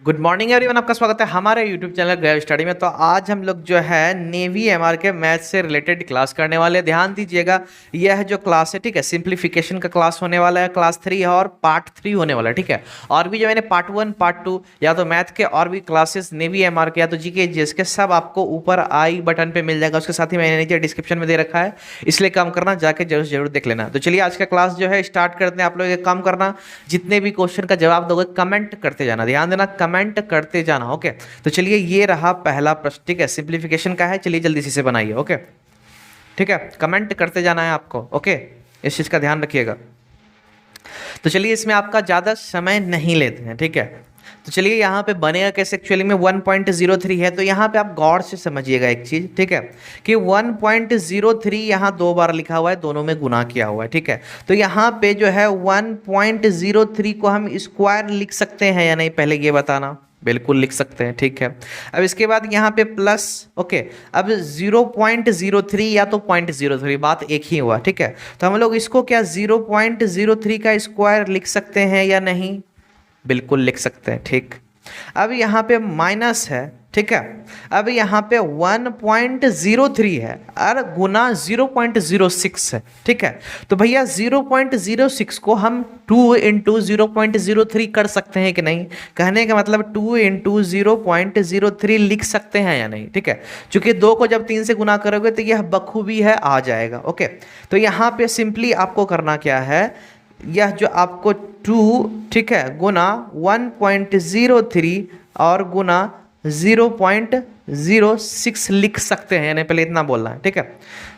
Good morning everyone, आपका स्वागत है हमारे यूट्यूब चैनल ग्रेव स्टडी में। तो आज हम लोग जो है नेवी एमआर के मैथ से रिलेटेड क्लास करने वाले हैं। ध्यान दीजिएगा, यह जो क्लास है, ठीक है, सिंप्लीफिकेशन का क्लास होने वाला है, क्लास 3 है और पार्ट 3 होने वाला है, ठीक है। और भी जो मैंने पार्ट 1 पार्ट 2 या तो मैथ के और भी क्लासेस नेवी एमआर के या तो जीके जीएस के सब आपको ऊपर आई बटन पे मिल जाएगा। उसके साथ ही मैंने नीचे डिस्क्रिप्शन में दे रखा है, इसलिए काम करना जाके जरूर जरूर देख लेना। तो चलिए आज का क्लास जो है स्टार्ट करते हैं। आप लोग एक काम करना, जितने भी क्वेश्चन का जवाब दोगे कमेंट करते जाना, ध्यान देना कमेंट करते जाना। ओके, तो चलिए ये रहा पहला प्रश्न, ठीक है, सिंप्लीफिकेशन का है। चलिए जल्दी से बनाइए। ओके, ठीक है, कमेंट करते जाना है आपको। ओके, इस चीज का ध्यान रखिएगा। तो चलिए इसमें आपका ज्यादा समय नहीं लेते हैं, ठीक है। तो चलिए यहाँ पे बनेगा कैसे, एक्चुअली में 1.03 है। तो यहाँ पे आप गौर से समझिएगा एक चीज, ठीक है, कि 1.03 यहाँ दो बार लिखा हुआ है, दोनों में गुना किया हुआ है, ठीक है। तो यहाँ पे जो है 1.03 को हम स्क्वायर लिख सकते हैं या नहीं, पहले ये बताना। बिल्कुल लिख सकते हैं, ठीक है। अब इसके बाद यहाँ पे प्लस, ओके, अब 0.03 या तो 0.03, बात एक ही हुआ, ठीक है। तो हम लोग इसको क्या 0.03 का स्क्वायर लिख सकते हैं या नहीं, बिल्कुल लिख सकते हैं, ठीक। अब यहाँ पे माइनस है, ठीक है। अब यहाँ पे 1.03 है और गुना 0.06 है, ठीक है। तो भैया 0.06 को हम 2 इंटू 0.03 कर सकते हैं कि नहीं, कहने का मतलब 2 इंटू 0.03 लिख सकते हैं या नहीं, ठीक है। चूंकि 2 को जब 3 से गुना करोगे तो यह बखूबी है आ जाएगा। ओके, तो यहाँ पे सिंपली आपको करना क्या है, यह जो आपको 2, ठीक है, गुना 1.03 और गुना 0.06 लिख सकते हैं, यानी पहले इतना बोलना है, ठीक है।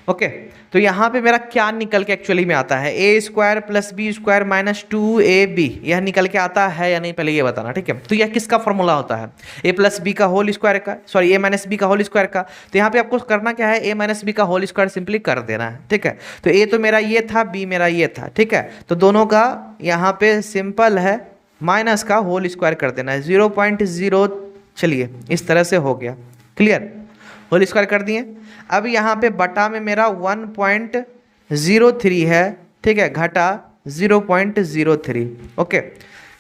ओके, तो यहाँ पे मेरा क्या निकल के एक्चुअली में आता है, A square plus B square minus 2ab, यह निकल के आता है या नहीं, पहले ये बताना, ठीक है। तो यह किसका फॉर्मूला होता है, ए प्लस बी का होल स्क्वायर का, सॉरी ए माइनस बी का होल स्क्वायर का। तो यहाँ पे आपको करना क्या है, ए माइनस बी का होल स्क्वायर सिंपली कर देना है, ठीक है। तो ए तो मेरा ये था, बी मेरा ये था, ठीक है। तो दोनों का यहाँ पे सिंपल है, माइनस का होल स्क्वायर कर देना है, 0.0, चलिए इस तरह से हो गया, क्लियर, होल स्क्वायर कर दिए। अब यहाँ पे बटा में मेरा 1.03 है, ठीक है, घटा 0.03। ओके,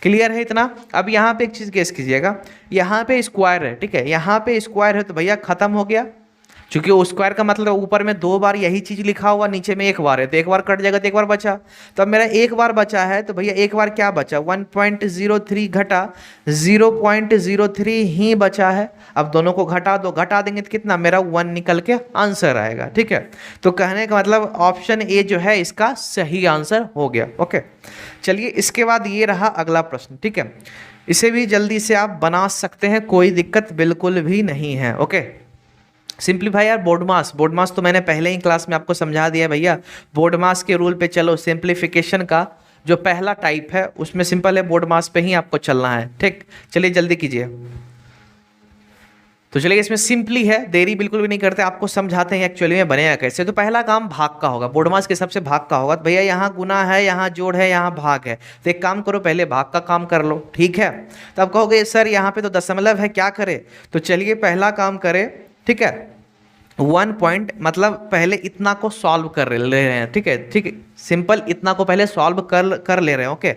क्लियर है इतना। अब यहाँ पे एक चीज़ गेस कीजिएगा, यहाँ पे स्क्वायर है, ठीक है, यहाँ पे स्क्वायर है तो भैया खत्म हो गया। क्योंकि वो स्क्वायर का मतलब ऊपर में 2 बार यही चीज लिखा हुआ, नीचे में 1 बार है, तो 1 बार कट जाएगा तो 1 बार बचा। तो अब मेरा 1 बार बचा है, तो भैया 1 बार क्या बचा, 1.03 घटा 0.03 ही बचा है। अब दोनों को घटा दो, घटा देंगे तो कितना, मेरा 1 निकल के आंसर आएगा, ठीक है। तो कहने का मतलब ऑप्शन ए जो है इसका सही आंसर हो गया। ओके, चलिए इसके बाद ये रहा अगला प्रश्न, ठीक है। इसे भी जल्दी से आप बना सकते हैं, कोई दिक्कत बिल्कुल भी नहीं है। ओके, सिंप्लीफाई यार, बोर्ड मास तो मैंने पहले ही क्लास में आपको समझा दिया भैया। बोर्ड मास के रूल पे चलो, सिंप्लीफिकेशन का जो पहला टाइप है उसमें सिंपल है, बोर्ड मास पे ही आपको चलना है, ठीक। चलिए जल्दी कीजिए। तो चलिए इसमें सिंपली है, देरी बिल्कुल भी नहीं करते, आपको समझाते हैं एक्चुअली में बनेगा कैसे। तो पहला काम भाग का होगा, बोर्ड मास के सबसे भाग का होगा। तो भैया यहाँ गुना है, यहाँ जोड़ है, यहाँ भाग है, तो एक काम करो पहले भाग का काम कर लो, ठीक है। तो अब कहोगे सर यहाँ पे तो दशमलव है, क्या करे, तो चलिए पहला काम करें, ठीक है, 1 पॉइंट मतलब पहले इतना को सॉल्व कर ले रहे हैं, ठीक है, ठीक है, सिंपल इतना को पहले सॉल्व कर ले रहे हैं। ओके,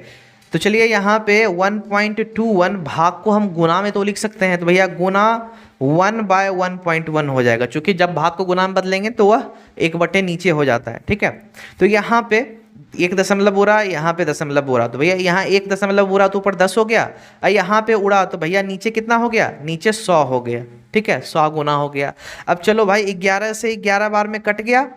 तो चलिए यहाँ पे 1.21 भाग को हम गुना में तो लिख सकते हैं, तो भैया गुना 1/1.1 हो जाएगा, क्योंकि जब भाग को गुना में बदलेंगे तो वह 1 नीचे हो जाता है, ठीक है। तो यहाँ पे 1 दशमलव उड़ा, यहाँ पे दशमलव उड़ा, तो भैया यहाँ 1 दशमलव उड़ा तो ऊपर 10 हो गया, और यहाँ पे उड़ा तो भैया नीचे कितना हो गया, नीचे 100 हो गया, ठीक है, 100 गुना हो गया। अब चलो भाई 11 से 11 बार में कट गया,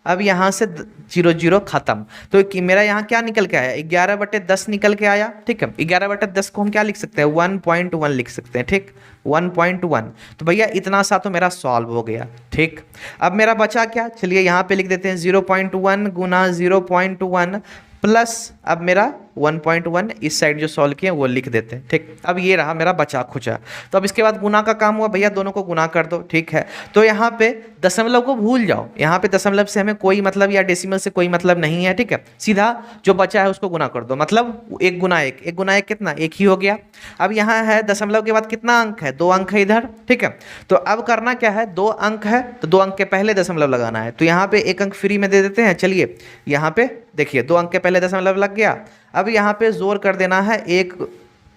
अब यहाँ से 0 0 खत्म। तो मेरा यहाँ क्या निकल के आया, 11/10 निकल के आया, ठीक है। 11/10 को हम क्या लिख सकते हैं, 1.1 लिख सकते हैं, ठीक, 1.1। तो भैया इतना सा तो मेरा सॉल्व हो गया, ठीक। अब मेरा बचा क्या, चलिए यहाँ पे लिख देते हैं 0.1 गुना 0.1 प्लस अब मेरा 1.1 इस साइड जो सॉल्व किए वो लिख देते हैं, ठीक। अब ये रहा मेरा बचा खुचा। तो अब इसके बाद गुना का काम हुआ, भैया दोनों को गुना कर दो, ठीक है। तो यहाँ पे दशमलव को भूल जाओ, यहाँ पे दशमलव से हमें कोई मतलब या डेसिमल से कोई मतलब नहीं है, ठीक है। सीधा जो बचा है उसको गुना कर दो, मतलब 1 गुना 1, 1 गुना 1 कितना, 1 ही हो गया। अब यहाँ है दशमलव के बाद कितना अंक है, 2 अंक है इधर, ठीक है। तो अब करना क्या है, 2 अंक है तो 2 अंक के पहले दशमलव लगाना है, तो यहाँ पे 1 अंक फ्री में दे देते हैं। चलिए यहाँ पे देखिए 2 अंक के पहले दशमलव लग गया। अब यहाँ पे जोर कर देना है 1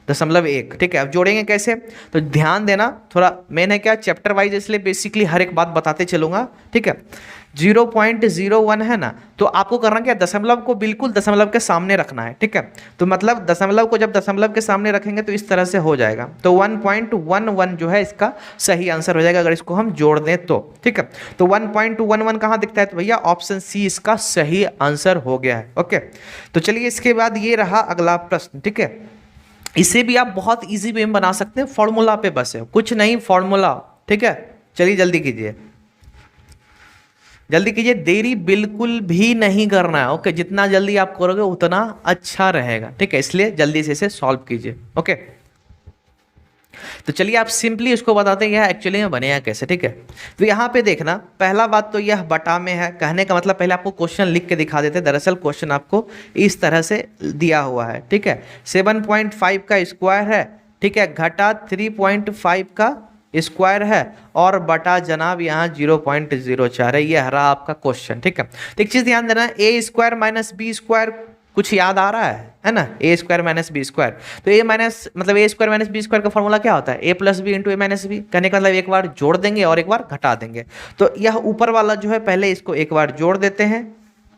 0.1। ठीक है, अब जोड़ेंगे कैसे, तो ध्यान देना थोड़ा, मैंने क्या चैप्टर वाइज इसलिए बेसिकली हर एक बात बताते चलूंगा। ठीक है, 0.01 है ना, तो आपको करना क्या, दशमलव को बिल्कुल दशमलव के सामने रखना है। ठीक है, तो मतलब दशमलव को जब दशमलव के सामने रखेंगे तो इस तरह से हो जाएगा, तो 1.11 जो है इसका सही आंसर हो जाएगा अगर इसको हम जोड़ दें तो। ठीक है, तो 1.11 कहाँ दिखता है, तो भैया ऑप्शन सी इसका सही आंसर हो गया है। ओके, तो चलिए इसके बाद ये रहा अगला प्रश्न। ठीक है, इसे भी आप बहुत इजी वे में बना सकते हैं, फॉर्मूला पे बस है, कुछ नहीं, फॉर्मूला। ठीक है, चलिए जल्दी कीजिए, जल्दी कीजिए, देरी बिल्कुल भी नहीं करना है। ओके, जितना जल्दी आप करोगे उतना अच्छा रहेगा। ठीक है, इसलिए जल्दी से इसे सॉल्व कीजिए। ओके, तो चलिए आप सिंपली उसको बताते हैं यह एक्चुअली में बनेगा कैसे। ठीक है, तो यहाँ पे देखना, पहला बात तो यह बटा में है, कहने का मतलब पहले आपको क्वेश्चन लिख के दिखा देते, दरअसल क्वेश्चन आपको इस तरह से दिया हुआ है। ठीक है, 7.5 का स्क्वायर है। ठीक है, घटा 3.5 का स्क्वायर है और बटा जनाब यहाँ 0.04 है। यह रहा आपका क्वेश्चन। ठीक है, तो एक चीज ध्यान देना, ए स्क्वायर माइनस बी स्क्वायर कुछ याद आ रहा है ना, ए स्क्वायर माइनस बी स्क्वायर, तो ए माइनस मतलब ए स्क्वायर माइनस बी स्क्वायर का फॉर्मूला क्या होता है, ए प्लस बी इंटू ए माइनस बी। कहने का मतलब एक बार जोड़ देंगे और एक बार घटा देंगे, तो यह ऊपर वाला जो है पहले इसको एक बार जोड़ देते हैं।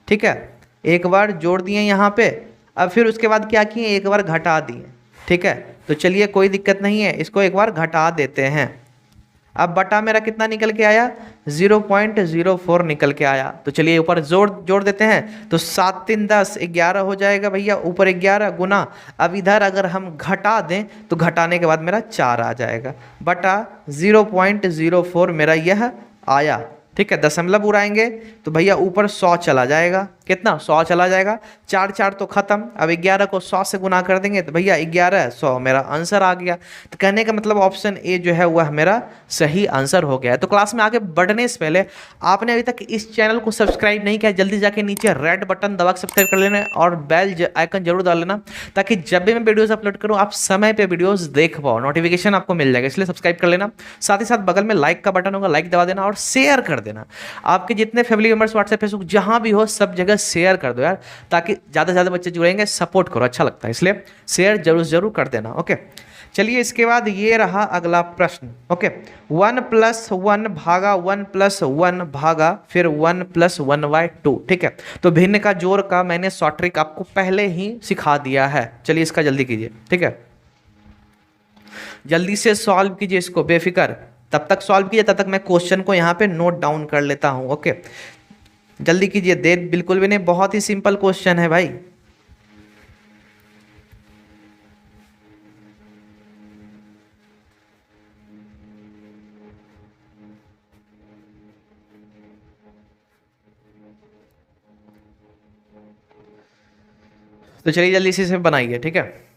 ठीक है, एक बार जोड़ दिए यहाँ पे, अब फिर उसके बाद क्या किए, एक बार घटा दिए। ठीक है, तो चलिए कोई दिक्कत नहीं है, इसको एक बार घटा देते हैं। अब बटा मेरा कितना निकल के आया, 0.04 निकल के आया। तो चलिए ऊपर जोड़ देते हैं, तो 7 3 10 11 हो जाएगा भैया, ऊपर 11 गुना, अब इधर अगर हम घटा दें तो घटाने के बाद मेरा 4 आ जाएगा, बटा 0.04 मेरा यह आया। ठीक है, दशमलव उड़ाएंगे तो भैया ऊपर 100 चला जाएगा, कितना 100 चला जाएगा, 4 4 तो खत्म, अब 11 को 100 से गुना कर देंगे तो भैया 11 100 मेरा आंसर आ गया। तो कहने का मतलब ऑप्शन ए जो है वह मेरा सही आंसर हो गया है। तो क्लास में आगे बढ़ने से पहले आपने अभी तक इस चैनल को सब्सक्राइब नहीं किया, जल्दी जाके नीचे रेड बटन दबा के सब्सक्राइब कर लेना और बेल आइकन जरूर डाल लेना, ताकि जब भी मैं वीडियोस अपलोड करूँ आप समय पे वीडियोस देख पाओ, नोटिफिकेशन आपको मिल जाएगा, इसलिए सब्सक्राइब कर लेना। साथ ही साथ बगल में लाइक का बटन होगा, लाइक दबा देना और शेयर कर देना। आपके जितने फैमिली मेंबर्स व्हाट्सएप फेसबुक जहां भी हो सब जगह शेयर कर दो यार, ताकि ज़्यादा से ज़्यादा बच्चे जुड़ेंगे, सपोर्ट करो, अच्छा लगता है, इसलिए शेयर जरूर कर देना। ओके, चलिए इसके बाद ये रहा अगला प्रश्न। ओके, 1 + 1 भागा 1 + 1 भागा फिर 1 + 1/2। ठीक है, तो भिन्न का जोड़ का मैंने शॉर्ट ट्रिक आपको पहले ही सिखा दिया है। चलिए इसका जल्दी कीजिए। ठीक है, जल्दी से सॉल्व कीजिए इसको बेफिक्र, तब तक सॉल्व कीजिए, तब तक मैं क्वेश्चन को यहाँ पे नोट डाउन कर लेता हूँ। ओके, जल्दी कीजिए, देर बिल्कुल भी नहीं, बहुत ही सिंपल क्वेश्चन है भाई। तो चलिए जल्दी से इसे बनाइए। ठीक है,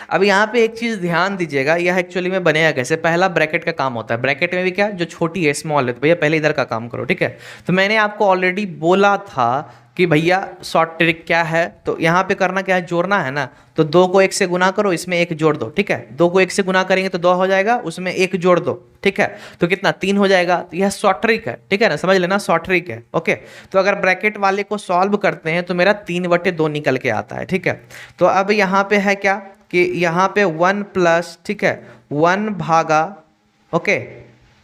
अब यहाँ पे एक चीज़ ध्यान दीजिएगा, यह एक्चुअली में बनेगा कैसे। पहला ब्रैकेट का काम होता है, ब्रैकेट में भी क्या जो छोटी है स्मॉल है, तो भैया पहले इधर का काम करो। ठीक है, तो मैंने आपको ऑलरेडी बोला था कि भैया शॉर्ट ट्रिक क्या है, तो यहाँ पे करना क्या है, जोड़ना है ना, तो 2 को 1 से गुना करो, इसमें 1 जोड़ दो। ठीक है, 2 को 1 से गुना करेंगे तो 2 हो जाएगा, उसमें 1 जोड़ दो। ठीक है, तो कितना 3 हो जाएगा, तो यह शॉर्ट ट्रिक है। ठीक है ना, समझ लेना शॉर्ट ट्रिक है। ओके, तो अगर ब्रैकेट वाले को सॉल्व करते हैं तो मेरा 3/2 निकल के आता है। ठीक है, तो अब यहाँ पे है क्या कि यहाँ पे 1 प्लस, ठीक है, 1 भागा, ओके,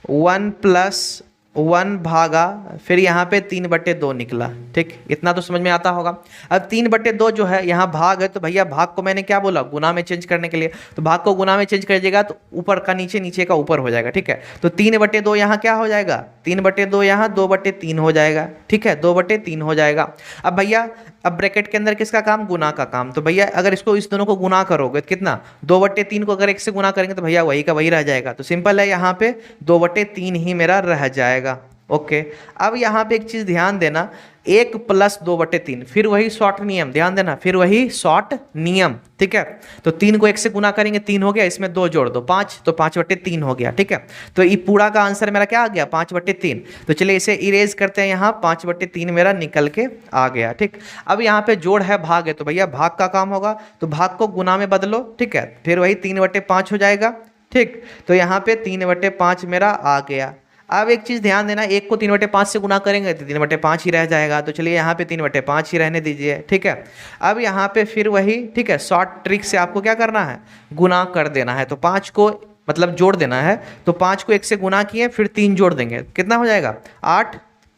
1 + 1 भागा फिर यहाँ पे 3/2 निकला। ठीक, इतना तो समझ में आता होगा। अब 3/2 जो है यहाँ भाग है, तो भैया भाग को मैंने क्या बोला, गुना में चेंज करने के लिए, तो भाग को गुना में चेंज कर दीजिएगा तो ऊपर का नीचे, नीचे का ऊपर हो जाएगा। ठीक है, तो 3/2 यहाँ क्या हो जाएगा, 3/2 यहाँ 2/3 हो जाएगा। ठीक है, 2/3 हो जाएगा। अब भैया अब ब्रैकेट के अंदर किसका काम, गुना का काम, तो भैया अगर इसको इस दोनों को गुना करोगे तो कितना, 2/3 को अगर 1 से गुना करेंगे तो भैया वही का वही रह जाएगा। तो सिंपल है, यहाँ पे 2/3 ही मेरा रह जाएगा। ओके, अब यहाँ पे एक चीज ध्यान देना, 1 + 2/3 फिर वही शॉर्ट नियम, ध्यान देना, फिर वही शॉर्ट नियम। ठीक है, तो 3 को 1 से गुना करेंगे 3 हो गया, इसमें 2 जोड़ दो 5, तो 5/3 हो गया। ठीक है, तो ये पूरा का आंसर मेरा क्या आ गया, 5/3। तो चलिए इसे इरेज करते हैं, यहाँ 5/3 मेरा निकल के आ गया। ठीक, अब यहाँ पे जोड़ है भाग है, तो भैया भाग का काम होगा, तो भाग को गुना में बदलो। ठीक है, फिर वही 3/5 हो जाएगा। ठीक, तो यहाँ पे 3/5 मेरा आ गया। अब एक चीज़ ध्यान देना, एक को 3/5 से गुना करेंगे तो 3/5 ही रह जाएगा, तो चलिए यहाँ पे 3/5 ही रहने दीजिए, ठीक है। अब यहाँ पे फिर वही, ठीक है, शॉर्ट ट्रिक से आपको क्या करना है, गुना कर देना है। तो 5 को मतलब जोड़ देना है, तो 5 को 1 से गुना किए फिर 3 जोड़ देंगे, कितना हो जाएगा 8,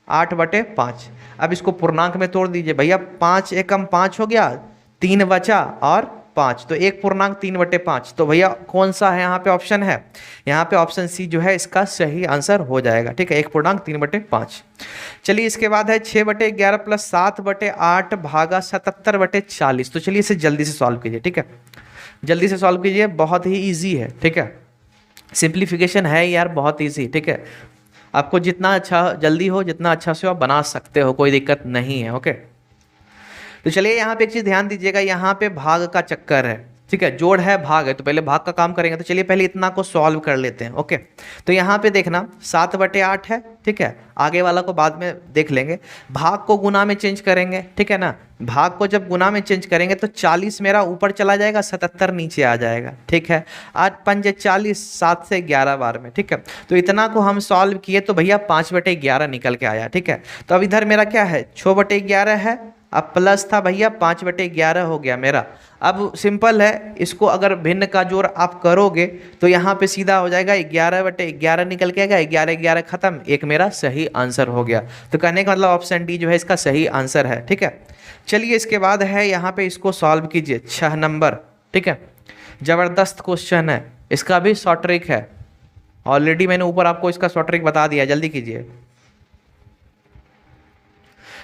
8/5। अब इसको पूर्णांक में तोड़ दीजिए भैया, 5 एकम 5 हो गया, 3 बचा और 5, तो 1 पूर्णांक 3/5। तो भैया कौन सा है यहाँ पे ऑप्शन है, यहाँ पे ऑप्शन सी जो है इसका सही आंसर हो जाएगा, ठीक है, 1 पूर्णांक 3/5। चलिए इसके बाद है 6/11 प्लस 7/8 भागा 77/40। तो चलिए इसे जल्दी से सॉल्व कीजिए, ठीक है, जल्दी से सॉल्व कीजिए, बहुत ही ईजी है, ठीक है, सिंप्लीफिकेशन है यार, बहुत ईजी, ठीक है। आपको जितना अच्छा जल्दी हो, जितना अच्छा से हो आप बना सकते हो, कोई दिक्कत नहीं है, ओके। तो चलिए यहाँ पे एक चीज़ ध्यान दीजिएगा, यहाँ पे भाग का चक्कर है, ठीक है, जोड़ है भाग है, तो पहले भाग का काम करेंगे। तो चलिए पहले इतना को सॉल्व कर लेते हैं, ओके। तो यहाँ पे देखना 7/8 है, ठीक है, आगे वाला को बाद में देख लेंगे। भाग को गुना में चेंज करेंगे, ठीक है ना, भाग को जब गुना में चेंज करेंगे तो 40 मेरा ऊपर चला जाएगा, 77 नीचे आ जाएगा, ठीक है। 8 पंजे 40, 7 से 11 बार में, ठीक है। तो इतना को हम सॉल्व किए तो भैया 5/11 निकल के आया, ठीक है। तो अब इधर मेरा क्या है, 6/11 है, अब प्लस था भैया 5/11 हो गया मेरा। अब सिंपल है, इसको अगर भिन्न का जोड़ आप करोगे तो यहाँ पे सीधा हो जाएगा 11/11 निकल के आएगा, 11/11 खत्म, एक मेरा सही आंसर हो गया। तो कहने का मतलब ऑप्शन डी जो है इसका सही आंसर है, ठीक है। चलिए इसके बाद है यहाँ पे इसको सॉल्व कीजिए, 6 नंबर, ठीक है, जबरदस्त क्वेश्चन है, इसका भी शॉर्ट ट्रिक है, ऑलरेडी मैंने ऊपर आपको इसका शॉर्ट ट्रिक बता दिया, जल्दी कीजिए।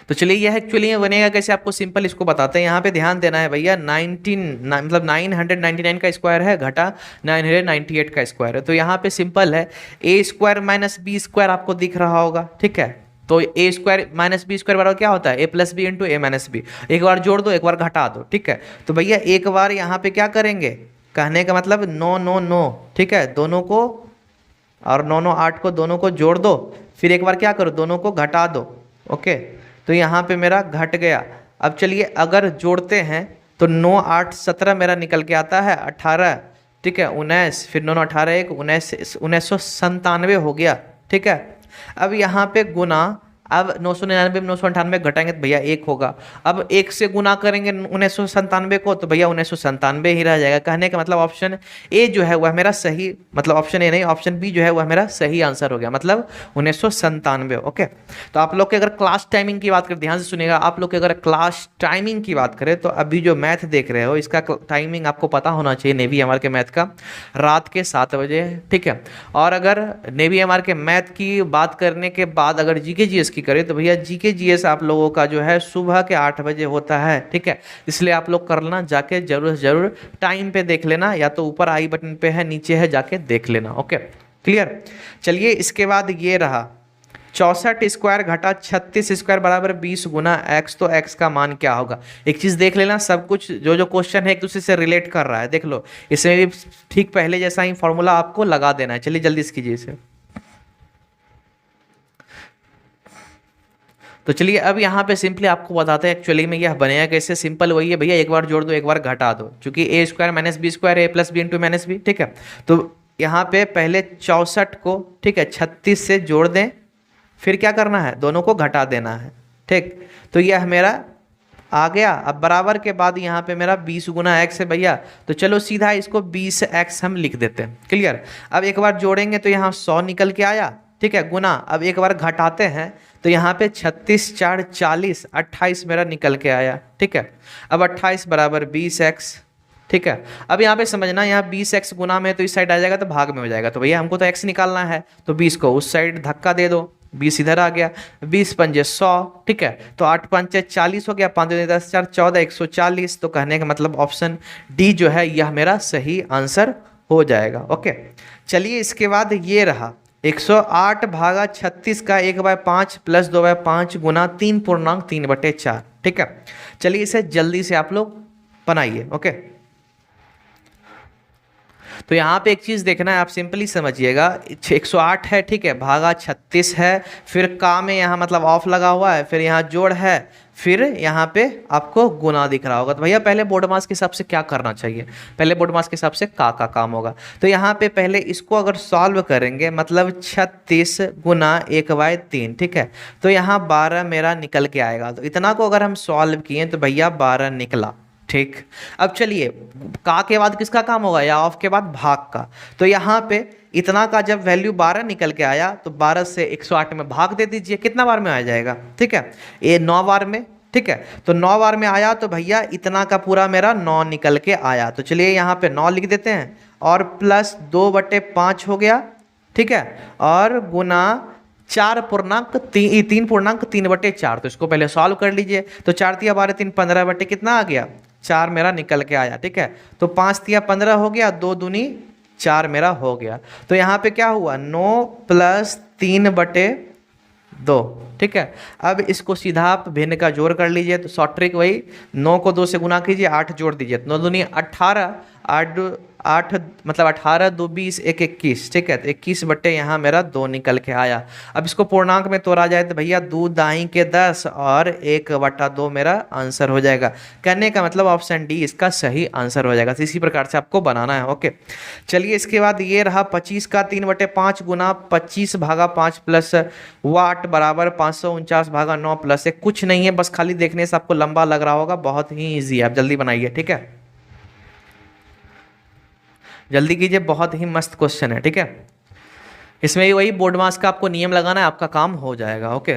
तो चलिए यह एक्चुअली ये बनेगा कैसे, आपको सिंपल इसको बताते हैं। यहाँ पे ध्यान देना है भैया, 999 का स्क्वायर है घटा 998 का स्क्वायर है। तो यहाँ पे सिंपल है, a² माइनस b² आपको दिख रहा होगा, ठीक है। तो a² माइनस b² बराबर क्या होता है, a+b into a minus b। एक बार जोड़ दो, एक बार घटा दो, ठीक है। तो भैया एक बार यहाँ पे क्या करेंगे, कहने का मतलब 9 9 9, ठीक है, दोनों को, और 9 9 8 को दोनों को जोड़ दो, फिर एक बार क्या करो, दोनों को घटा दो, ओके। तो यहाँ पे मेरा घट गया। अब चलिए अगर जोड़ते हैं तो 9 8 17 मेरा निकल के आता है, 18, ठीक है, 19, फिर 9 9 18 1 19, 1997 हो गया, ठीक है। अब यहाँ पे गुना, अब 999 में 998 घटाएंगे तो भैया 1 होगा। अब 1 से गुना करेंगे 1997 को तो भैया 1997 ही रह जाएगा। कहने का मतलब ऑप्शन ए जो है वह मेरा सही, मतलब ऑप्शन ए नहीं, ऑप्शन बी जो है वह मेरा सही आंसर हो गया, मतलब 1997, ओके। तो आप लोग के अगर क्लास टाइमिंग की बात करें, ध्यान से सुनिएगा, आप लोग के अगर क्लास टाइमिंग की बात करें तो अभी जो मैथ देख रहे हो इसका टाइमिंग आपको पता होना चाहिए, नेवी एमआर के मैथ का, रात के 7 बजे, ठीक है। और अगर नेवी एमआर के मैथ की बात करने के बाद अगर जीके जीएस की करें तो भैया जीके जीएस आप लोगों का जो है सुबह के 8 बजे होता है, ठीक है। इसलिए आप लोग करना, जाके जरूर टाइम पे देख लेना, या तो ऊपर आई बटन पे है, नीचे है, जाके देख लेना, ओके, क्लियर। चलिए इसके बाद ये रहा 64² घटा 36² बराबर 20 गुना x। तो x का मान क्या होगा, एक चीज़ देख लेना, सब कुछ जो जो क्वेश्चन है एक दूसरे से रिलेट कर रहा है, देख लो, इसमें भी ठीक पहले जैसा ही फॉर्मूला आपको लगा देना है। चलिए जल्दी से कीजिए इसे। तो चलिए अब यहाँ पे सिंपली आपको बताते हैं एक्चुअली में यह बनेगा कैसे। सिंपल वही है भैया, एक बार जोड़ दो, एक बार घटा दो, क्योंकि a² minus b², a+b into minus b, ठीक है। तो यहाँ पे पहले 64 को, ठीक है, 36 से जोड़ दें, फिर क्या करना है, दोनों को घटा देना है, ठीक। तो यह मेरा आ गया। अब बराबर के बाद यहाँ पे मेरा 20 गुना x है भैया, तो चलो सीधा इसको 20x हम लिख देते हैं, क्लियर। अब एक बार जोड़ेंगे तो यहाँ 100 निकल के आया, ठीक है, गुना। अब एक बार घटाते हैं तो यहाँ पे 36 4 40, 28 मेरा निकल के आया, ठीक है। अब 28 बराबर 20x, ठीक है। अब यहाँ पे समझना, यहाँ 20x गुना में तो इस साइड आ जाएगा तो भाग में हो जाएगा, तो भैया हमको तो x निकालना है, तो 20 को उस साइड धक्का दे दो, 20 इधर आ गया, 20 पंजे 100, ठीक है। तो 8 पंजे 40 हो गया, 5 10 4 14, 140। तो कहने का मतलब ऑप्शन डी जो है यह मेरा सही आंसर हो जाएगा, ओके। चलिए इसके बाद ये रहा 108 भागा 36 का 1/5 प्लस 2/5 गुना 3 पूर्णांक 3/4, ठीक है। चलिए इसे जल्दी से आप लोग बनाइए, ओके। तो यहाँ पे एक चीज़ देखना है, आप सिंपली समझिएगा, 108 है, ठीक है, भागा 36 है, फिर का में यहाँ मतलब ऑफ लगा हुआ है, फिर यहाँ जोड़ है, फिर यहाँ पे आपको गुना दिख रहा होगा। तो भैया पहले बोर्ड मास के हिसाब से क्या करना चाहिए, पहले बोर्ड मास के हिसाब से का काम होगा। तो यहाँ पे पहले इसको अगर सॉल्व करेंगे, मतलब 36 गुना 1/3, ठीक है, तो यहाँ 12 मेरा निकल के आएगा। तो इतना को अगर हम सॉल्व किए तो भैया 12 निकला, ठीक। अब चलिए का के बाद किसका काम होगा, या ऑफ के बाद भाग का। तो यहाँ पे इतना का जब वैल्यू 12 निकल के आया तो 12 से 108 में भाग दे दीजिए, कितना बार में आ जाएगा, ठीक है, ये 9 बार में, ठीक है। तो 9 बार में आया तो भैया इतना का पूरा मेरा 9 निकल के आया। तो चलिए यहाँ पे 9 लिख देते हैं और प्लस 2/5 हो गया, ठीक है, और गुना 3.3/4। तो इसको पहले सॉल्व कर लीजिए। तो 4 तिया 12 3 15 बटे कितना आ गया, 4 मेरा निकल के आया, ठीक है। तो 5 तिया 15 हो गया, 2 दूनी 4 मेरा हो गया। तो यहाँ पे क्या हुआ, 9 + 3/2, ठीक है। अब इसको सीधा आप भिन्न का जोड़ कर लीजिए। तो शॉर्ट ट्रिक वही, 9 को 2 से गुना कीजिए, 8 जोड़ दीजिए, 9 दूनी 18, 8 मतलब 18 2 20 1 21, ठीक है। तो 21 बटे यहाँ मेरा 2 निकल के आया। अब इसको पूर्णांक में तोड़ा जाए तो भैया 2 दाई के 10 और 1/2 मेरा आंसर हो जाएगा। कहने का मतलब ऑप्शन डी इसका सही आंसर हो जाएगा। तो इसी प्रकार से आपको बनाना है, ओके। चलिए इसके बाद ये रहा 25 का 3/5 गुना 25 भागा 5 प्लस वाट बराबर 549 भागा 9 प्लस 1। कुछ नहीं है, बस खाली देखने से आपको लंबा लग रहा होगा, बहुत ही ईजी है, आप जल्दी बनाइए, ठीक है, जल्दी कीजिए, बहुत ही मस्त क्वेश्चन है, ठीक है। इसमें वही बोर्ड मास का आपको नियम लगाना है, आपका काम हो जाएगा, ओके।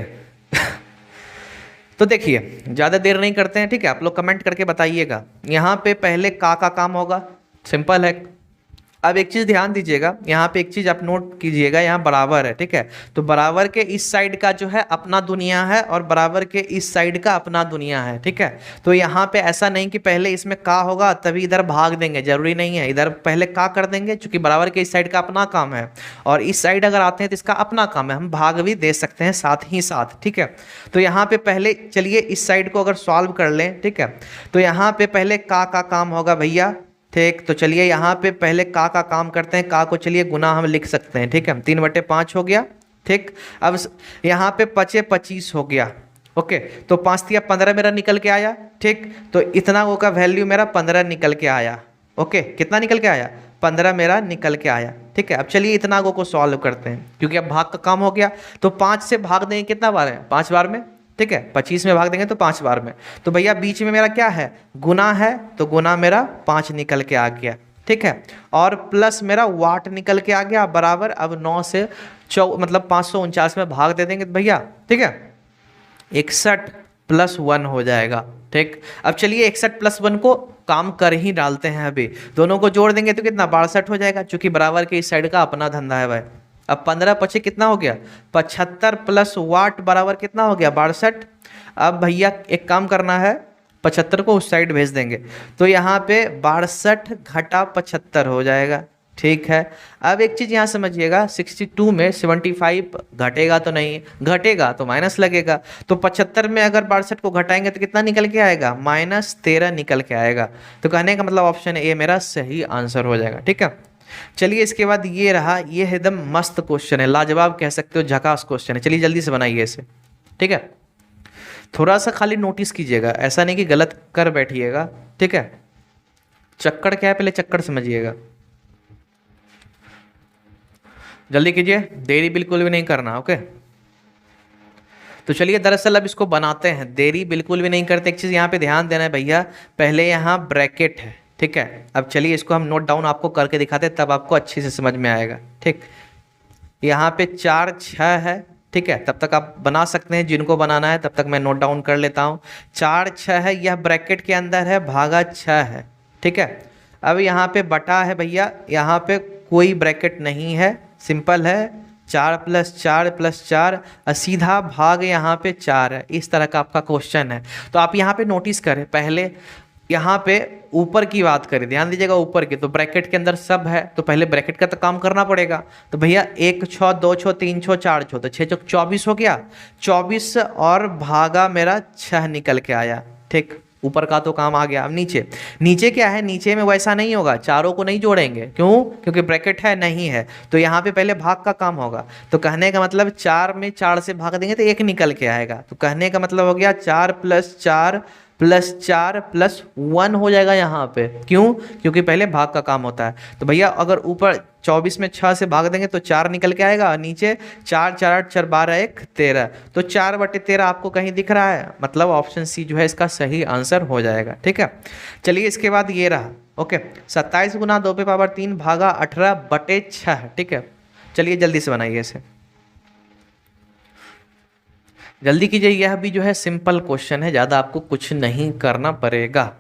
तो देखिए ज़्यादा देर नहीं करते हैं, ठीक है, आप लोग कमेंट करके बताइएगा। यहाँ पे पहले का काम होगा, सिंपल है। अब एक चीज़ ध्यान दीजिएगा, यहाँ पे एक चीज़ आप नोट कीजिएगा, यहाँ बराबर है, ठीक है। तो बराबर के इस साइड का जो है अपना दुनिया है और बराबर के इस साइड का अपना दुनिया है, ठीक है। तो यहाँ पे ऐसा नहीं कि पहले इसमें का होगा तभी इधर भाग देंगे, जरूरी नहीं है, इधर पहले का कर देंगे, क्योंकि बराबर के इस साइड का अपना काम है और इस साइड अगर आते हैं तो इसका अपना काम है, हम भाग भी दे सकते हैं साथ ही साथ, ठीक है। तो यहाँ पे पहले चलिए इस साइड को अगर सॉल्व कर लें, ठीक है, तो यहाँ पे पहले का काम होगा भैया, ठीक। तो चलिए यहाँ पे पहले का काम करते हैं, का को चलिए गुना हम लिख सकते हैं, ठीक है, 3/5 हो गया, ठीक। अब यहाँ पे 25 हो गया, ओके। तो 5 तिया 15 मेरा निकल के आया, ठीक। तो इतना वो का वैल्यू मेरा 15 निकल के आया, ओके। कितना निकल के आया, 15 मेरा निकल के आया, ठीक है। अब चलिए इतना को सॉल्व करते हैं, क्योंकि अब भाग का काम हो गया। तो 5 से भाग देंगे, कितना बार है, 5 बार में, ठीक है। 25 में भाग देंगे तो 5 बार में। तो भैया बीच में मेरा क्या है, गुना है, तो गुना मेरा 5 निकल के आ गया, ठीक है। और प्लस मेरा वाट निकल के आ गया, बराबर अब 9 से मतलब 549 में भाग दे देंगे तो भैया, ठीक है, 61 + 1 हो जाएगा, ठीक। अब चलिए 61 + 1 को काम कर ही डालते हैं, अभी दोनों को जोड़ देंगे तो कितना 62 हो जाएगा, क्योंकि बराबर के इस साइड का अपना धंधा है भाई। अब 15 × 5 कितना हो गया, 75 + वाट बराबर कितना हो गया, 62। अब भैया एक काम करना है, 75 को उस साइड भेज देंगे, तो यहाँ पे 62 घटा 75 हो जाएगा, ठीक है। अब एक चीज़ यहाँ समझिएगा, 62 में 75 घटेगा तो नहीं, घटेगा तो माइनस लगेगा। तो 75 में अगर 62 को घटाएंगे तो कितना निकल के आएगा, -13 निकल के आएगा। तो कहने का मतलब ऑप्शन ए मेरा सही आंसर हो जाएगा, ठीक है। चलिए इसके बाद ये रहा, ये एकदम मस्त क्वेश्चन है, लाजवाब कह सकते हो, झकास क्वेश्चन है। चलिए जल्दी से बनाइए इसे, ठीक है। थोड़ा सा खाली नोटिस कीजिएगा, ऐसा नहीं कि गलत कर बैठिएगा, ठीक है। चक्कर क्या है पहले चक्कर समझिएगा, जल्दी कीजिए, देरी बिल्कुल भी नहीं करना, ओके। तो चलिए दरअसल अब इसको बनाते हैं, देरी बिल्कुल भी नहीं करते। एक चीज़ यहाँ पे ध्यान देना है भैया, पहले यहाँ ब्रैकेट है, ठीक है। अब चलिए इसको हम नोट डाउन आपको करके दिखाते हैं, तब आपको अच्छे से समझ में आएगा, ठीक। यहाँ पे 4 6 है, ठीक है, तब तक आप बना सकते हैं, जिनको बनाना है तब तक मैं नोट डाउन कर लेता हूँ। 4 6 है, यह ब्रैकेट के अंदर है, भागा 6 है, ठीक है। अब यहाँ पे बटा है भैया, यहाँ पे कोई ब्रैकेट नहीं है, सिंपल है, 4 + 4 + 4, सीधा भाग यहाँ पे 4 है। इस तरह का आपका क्वेश्चन है। तो आप यहाँ पे नोटिस करें, पहले यहाँ पे ऊपर की बात करें, ध्यान दीजिएगा ऊपर की, तो ब्रैकेट के अंदर सब है, तो पहले ब्रैकेट का तो काम करना पड़ेगा। तो भैया 1 6 2 6 3 6 4 6, तो 6 6 24 हो गया, 24 और भागा मेरा 6 निकल के आया, ठीक। ऊपर का तो काम आ गया। अब नीचे, नीचे क्या है, नीचे में वैसा नहीं होगा, चारों को नहीं जोड़ेंगे, क्यों, क्योंकि ब्रैकेट है नहीं है, तो यहाँ पे पहले भाग का काम होगा। तो कहने का मतलब 4 में 4 से भाग देंगे तो 1 निकल के आएगा, तो कहने का मतलब हो गया 4 + 4 + 4 + 1 हो जाएगा यहाँ पे, क्यों, क्योंकि पहले भाग का काम होता है। तो भैया अगर ऊपर 24 में 6 से भाग देंगे तो 4 निकल के आएगा, और नीचे 4 4 8 4 12 1 13, तो 4/13 आपको कहीं दिख रहा है, मतलब ऑप्शन सी जो है इसका सही आंसर हो जाएगा। ठीक है, चलिए इसके बाद ये रहा, ओके, 27 × 2⁵ भागा 18/6। ठीक है, चलिए जल्दी से बनाइए इसे, जल्दी कीजिए, यह भी जो है सिंपल क्वेश्चन है, ज़्यादा आपको कुछ नहीं करना पड़ेगा।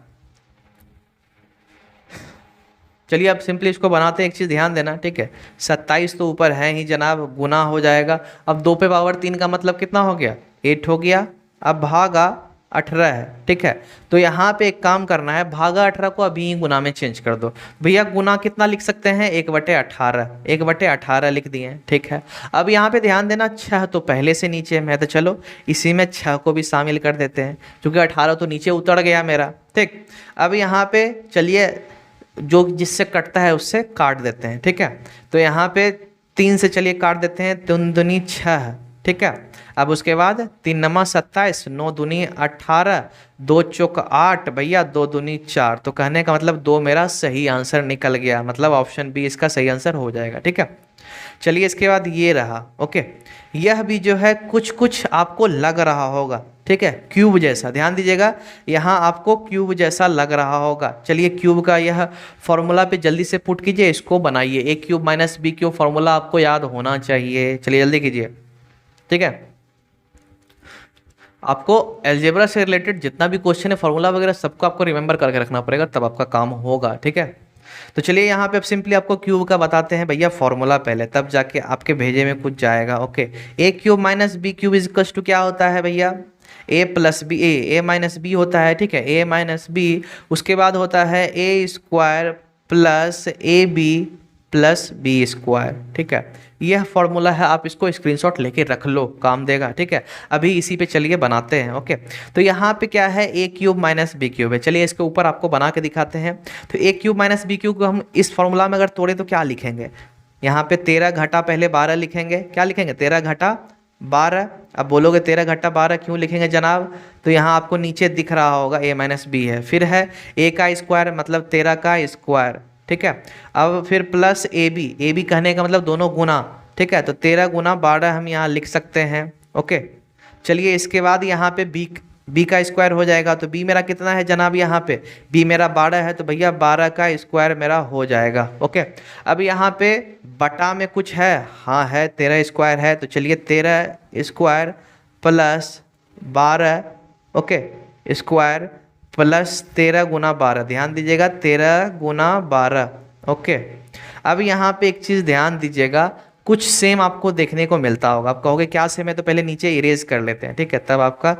चलिए अब सिंपली इसको बनाते हैं, एक चीज़ ध्यान देना, ठीक है, 27 तो ऊपर है ही जनाब, गुना हो जाएगा। अब 2⁵3 का मतलब कितना हो गया, 8 हो गया। अब भागा 18 है, ठीक है, तो यहाँ पे एक काम करना है, भागा 18 को अभी ही गुना में चेंज कर दो। भैया गुना कितना लिख सकते हैं, 1/18, 1/18 लिख दिए, ठीक है। अब यहाँ पे ध्यान देना, 6 तो पहले से नीचे में है, तो चलो इसी में 6 को भी शामिल कर देते हैं, क्योंकि 18 तो नीचे उतर गया मेरा। ठीक, अब यहाँ पे चलिए जो जिससे कटता है उससे काट देते हैं, ठीक है, तो यहाँ पे 3 से चलिए काट देते हैं, 3 दूनी 6, ठीक है। अब उसके बाद 3 नमा 27, 9 दूनी 18, 2 चौक 8, भैया 2 दूनी 4, तो कहने का मतलब 2 मेरा सही आंसर निकल गया, मतलब ऑप्शन बी इसका सही आंसर हो जाएगा। ठीक है, चलिए इसके बाद ये रहा, ओके, यह भी जो है कुछ कुछ आपको लग रहा होगा, ठीक है, क्यूब जैसा, ध्यान दीजिएगा, यहाँ आपको क्यूब जैसा लग रहा होगा। चलिए क्यूब का यह फॉर्मूला पे जल्दी से पुट कीजिए, इसको बनाइए, a³ - b³ फॉर्मूला आपको याद होना चाहिए, चलिए जल्दी कीजिए। ठीक है, आपको एलजेब्रा से रिलेटेड जितना भी क्वेश्चन है, फॉर्मूला वगैरह सबको आपको रिमेंबर करके रखना पड़ेगा, तब आपका काम होगा। ठीक है, तो चलिए यहाँ पे अब सिंपली आपको क्यूब का बताते हैं भैया फॉर्मूला पहले, तब जाके आपके भेजे में कुछ जाएगा। Okay, a³ - b³ equals to क्या होता है भैया, a होता है, ठीक है, a - b, उसके बाद होता है a² + ab + b², ठीक है, यह फॉर्मूला है, आप इसको स्क्रीनशॉट लेके रख लो, काम देगा। ठीक है, अभी इसी पे चलिए बनाते हैं। ओके, तो यहाँ पे क्या है, a³ - b³ है, चलिए इसके ऊपर आपको बना के दिखाते हैं। तो a³ - b³ को हम इस फॉर्मूला में अगर तोड़े तो क्या लिखेंगे, यहाँ पे 13 घटा पहले 12 लिखेंगे, क्या लिखेंगे, 13 घटा 12। अब बोलोगे 13 घटा 12 क्यों लिखेंगे जनाब, तो यहाँ आपको नीचे दिख रहा होगा a - b है, फिर है a का स्क्वायर मतलब 13 का स्क्वायर, ठीक है। अब फिर प्लस ए बी कहने का मतलब दोनों गुना, ठीक है, तो 13 × 12 हम यहाँ लिख सकते हैं। ओके, चलिए इसके बाद यहाँ पे बी का स्क्वायर हो जाएगा, तो बी मेरा कितना है जनाब, यहाँ पे बी मेरा 12 है, तो भैया 12 का स्क्वायर मेरा हो जाएगा। ओके, अब यहाँ पे बटा में कुछ है, हाँ है, 13 स्क्वायर है, तो चलिए 13 square plus 12, okay, square plus 13 × 12, ध्यान दीजिएगा 13 × 12। ओके, अब यहाँ पे एक चीज़ ध्यान दीजिएगा, कुछ सेम आपको देखने को मिलता होगा, आप कहोगे क्या सेम है, तो पहले नीचे इरेज कर लेते हैं, ठीक है, तब आपका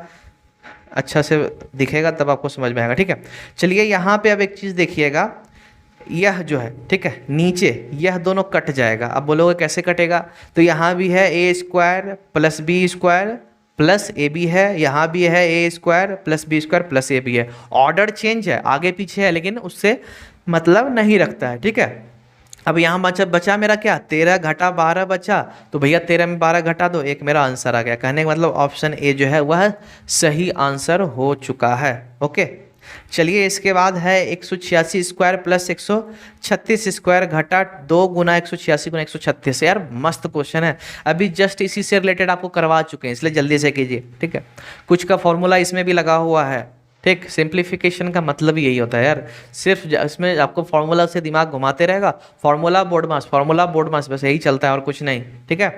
अच्छा से दिखेगा, तब आपको समझ में आएगा। ठीक है, चलिए यहाँ पे अब एक चीज़ देखिएगा, यह जो है, ठीक है, नीचे यह दोनों कट जाएगा। अब बोलोगे कैसे कटेगा, तो यहाँ भी है a² + b² plus A B है, यहाँ भी है a² + b² प्लस ab है, ऑर्डर चेंज है, आगे पीछे है, लेकिन उससे मतलब नहीं रखता है। ठीक है, अब यहाँ बचा मेरा क्या, 13 घटा 12 बचा, तो भैया 13 में 12 घटा दो, एक मेरा आंसर आ गया, कहने का मतलब ऑप्शन ए जो है वह सही आंसर हो चुका है। ओके, चलिए इसके बाद है 186² + 136² घटा 2 × 186 × 136, यार मस्त क्वेश्चन है, अभी जस्ट इसी से रिलेटेड आपको करवा चुके हैं, इसलिए जल्दी से कीजिए। ठीक है, कुछ का फॉर्मूला इसमें भी लगा हुआ है, ठीक, सिंप्लीफिकेशन का मतलब ही यही होता है यार, सिर्फ इसमें आपको फॉर्मूला से दिमाग घुमाते रहेगा, फॉर्मूला बोर्ड मास, फॉर्मूला बोर्ड मास, बस यही चलता है और कुछ नहीं। ठीक है,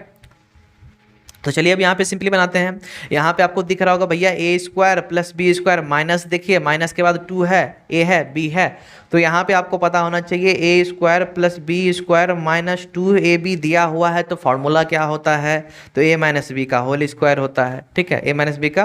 तो चलिए अब यहाँ पे सिंपली बनाते हैं, यहाँ पे आपको दिख रहा होगा भैया a² + b², माइनस देखिए, माइनस के बाद 2 है, a है b है, तो यहाँ पे आपको पता होना चाहिए a² + b² - 2ab दिया हुआ है, तो फॉर्मूला क्या होता है, तो a - b का होल स्क्वायर होता है। ठीक है, a - b का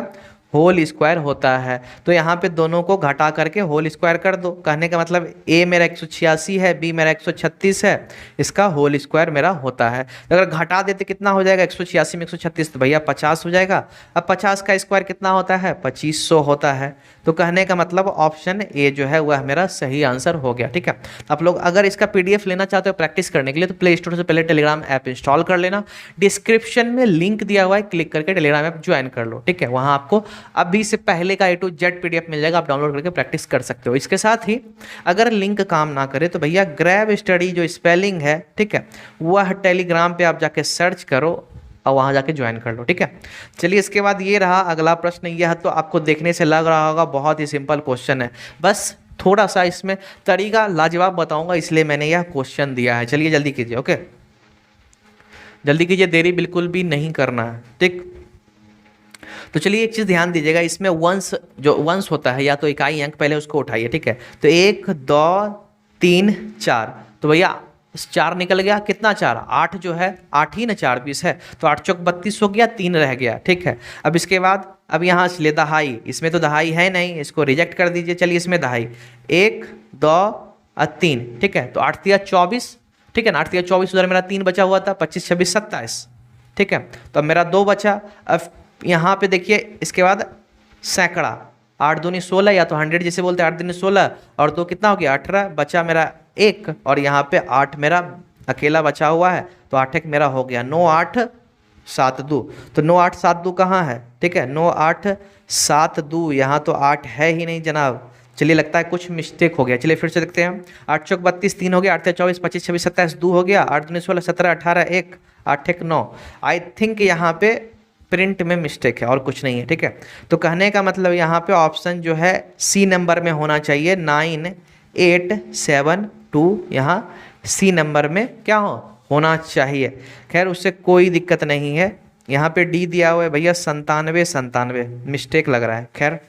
होल स्क्वायर होता है। तो यहाँ पे दोनों को घटा करके होल स्क्वायर कर दो। कहने का मतलब ए मेरा 186 है, बी मेरा 136 है, इसका होल स्क्वायर मेरा होता है। अगर घटा देते कितना हो जाएगा 186 में 136, तो भैया 50 हो जाएगा। अब 50 का स्क्वायर कितना होता है 2500 होता है। तो कहने का मतलब ऑप्शन ए जो है वह मेरा सही आंसर हो गया। ठीक है, आप लोग अगर इसका पीडीएफ लेना चाहते हो प्रैक्टिस करने के लिए तो प्ले स्टोर से पहले टेलीग्राम ऐप इंस्टॉल कर लेना। डिस्क्रिप्शन में लिंक दिया हुआ है, क्लिक करके टेलीग्राम ऐप ज्वाइन कर लो। ठीक है, वहां आपको अभी से पहले का A to Z पीडीएफ मिल जाएगा, आप डाउनलोड करके प्रैक्टिस कर सकते हो। इसके साथ ही अगर लिंक काम ना करे तो भैया ग्रैब स्टडी जो स्पेलिंग है, ठीक है, वह टेलीग्राम पे आप जाके सर्च करो और वहां जाके ज्वाइन कर लो। ठीक है, चलिए इसके बाद ये रहा अगला प्रश्न। यह तो आपको देखने से लग रहा होगा बहुत ही सिंपल क्वेश्चन है, बस थोड़ा सा इसमें तरीका लाजवाब बताऊंगा इसलिए मैंने यह क्वेश्चन दिया है। चलिए जल्दी कीजिए, ओके जल्दी कीजिए, देरी बिल्कुल भी नहीं करना है। ठीक, तो चलिए एक चीज़ ध्यान दीजिएगा, इसमें वंश जो वंश होता है या तो इकाई अंक पहले उसको उठाइए। ठीक है, तो 1 2 3 4, तो भैया 4 निकल गया, कितना 4 8 जो है 8 ही ना 4 20 है, तो 8 चौक 32 हो गया, 3 रह गया। ठीक है, अब इसके बाद अब यहाँ से ले दहाई, इसमें तो दहाई है नहीं, इसको रिजेक्ट कर दीजिए। चलिए इसमें दहाई 1 2 और 3, ठीक है, तो 8 3 24, ठीक है ना, 8 3 24, उधर मेरा 3 बचा हुआ था, 25 26 27, ठीक है, तो अब मेरा 2 बचा। अब यहाँ पे देखिए इसके बाद सैकड़ा, 8 दूनी 16 या तो 100 जिसे बोलते हैं, 8 दूनी 16 और 2 कितना हो गया 18, बचा मेरा 1 और यहाँ पे 8 मेरा अकेला बचा हुआ है, तो 8 एक मेरा हो गया 9 8 7 2, तो 9 8 7 2 कहाँ है, ठीक है, 9 8 7 2, यहाँ तो 8 है ही नहीं जनाब। चलिए लगता है कुछ मिस्टेक हो गया, चलिए फिर से देखते हैं। 8 चौक 32, 3 हो गया, 8 24 25 26 27 2 हो गया, 8 दूनी 16 17 18 1 8 1 9। आई थिंक यहाँ पे प्रिंट में मिस्टेक है और कुछ नहीं है। ठीक है, तो कहने का मतलब यहाँ पे ऑप्शन जो है सी नंबर में होना चाहिए, 9 8 7 2 यहाँ सी नंबर में क्या होना चाहिए। खैर उससे कोई दिक्कत नहीं है। यहाँ पे डी दिया हुआ है भैया 97 97, मिस्टेक लग रहा है। खैर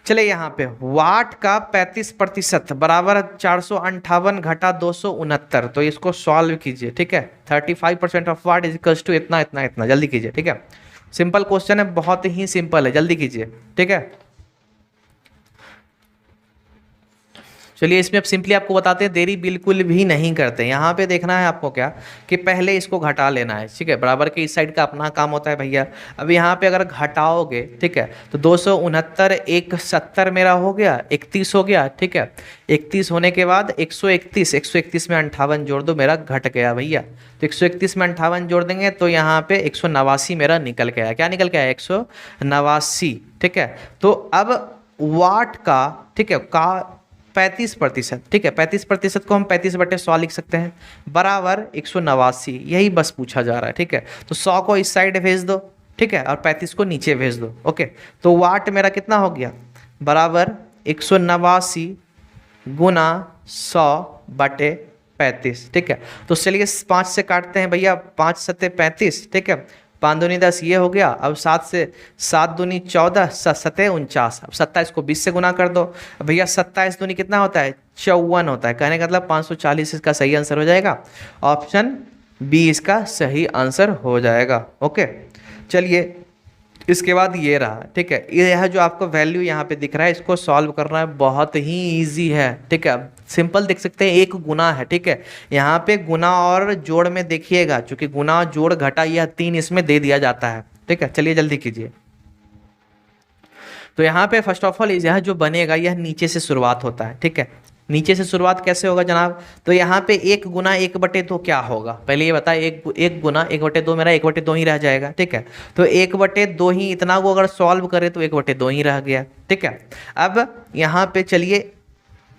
चले यहाँ पे वाट का 35% बराबर 458 घटा 269, तो इसको सॉल्व कीजिए। ठीक है, 35% of what is equals to इतना इतना इतना। जल्दी कीजिए, ठीक है, सिंपल क्वेश्चन है, बहुत ही सिंपल है, जल्दी कीजिए। ठीक है, चलिए इसमें अब सिंपली आपको बताते हैं, देरी बिल्कुल भी नहीं करते। यहाँ पे देखना है आपको क्या कि पहले इसको घटा लेना है। ठीक है, बराबर के इस साइड का अपना काम होता है भैया। अब यहाँ पे अगर घटाओगे, ठीक है, तो 269 1 70 मेरा हो गया, 31 हो गया। ठीक है, 31 होने के बाद 131, 131 में 58 जोड़ दो, मेरा घट गया भैया। तो 131 में 58 जोड़ देंगे तो यहाँ पे 189 मेरा निकल गया। क्या निकल गया 189। ठीक है, तो अब वाट का, ठीक है, का 35%, ठीक है, 35% को हम 35/100 लिख सकते हैं, बराबर 189, यही बस पूछा जा रहा है। ठीक है, तो 100 को इस साइड भेज दो, ठीक है, और 35 को नीचे भेज दो। ओके, तो वाट मेरा कितना हो गया, बराबर 189 गुना 100/35। ठीक है, तो चलिए 5 से काटते हैं भैया, 5 सत्ते 35, ठीक है, 5 दूनी 10 ये हो गया। अब 7 से 7 दूनी 14, 7 सत्ते 49, अब 27 को 20 से गुना कर दो भैया, 27 दूनी कितना होता है 54 होता है। कहने का मतलब 540 इसका सही आंसर हो जाएगा, ऑप्शन बी इसका सही आंसर हो जाएगा। ओके, चलिए इसके बाद ये रहा। ठीक है, यह जो आपको वैल्यू यहाँ पे दिख रहा है, इसको सॉल्व करना है, बहुत ही इजी है। ठीक है, सिंपल देख सकते हैं, एक गुना है। ठीक है, यहाँ पे गुना और जोड़ में देखिएगा, चूंकि गुना जोड़ घटा यह 3 इसमें दे दिया जाता है। ठीक है, चलिए जल्दी कीजिए। तो यहाँ पे फर्स्ट ऑफ ऑल यह जो बनेगा यह नीचे से शुरुआत होता है। ठीक है, नीचे से शुरुआत कैसे होगा जनाब, तो यहाँ पे 1 गुना 1/2 क्या होगा, पहले ये बताए। एक गुना 1/2 मेरा 1/2 ही रह जाएगा। ठीक है, तो 1/2 ही, इतना को अगर सॉल्व करें तो 1/2 ही रह गया। ठीक है, अब यहाँ पे चलिए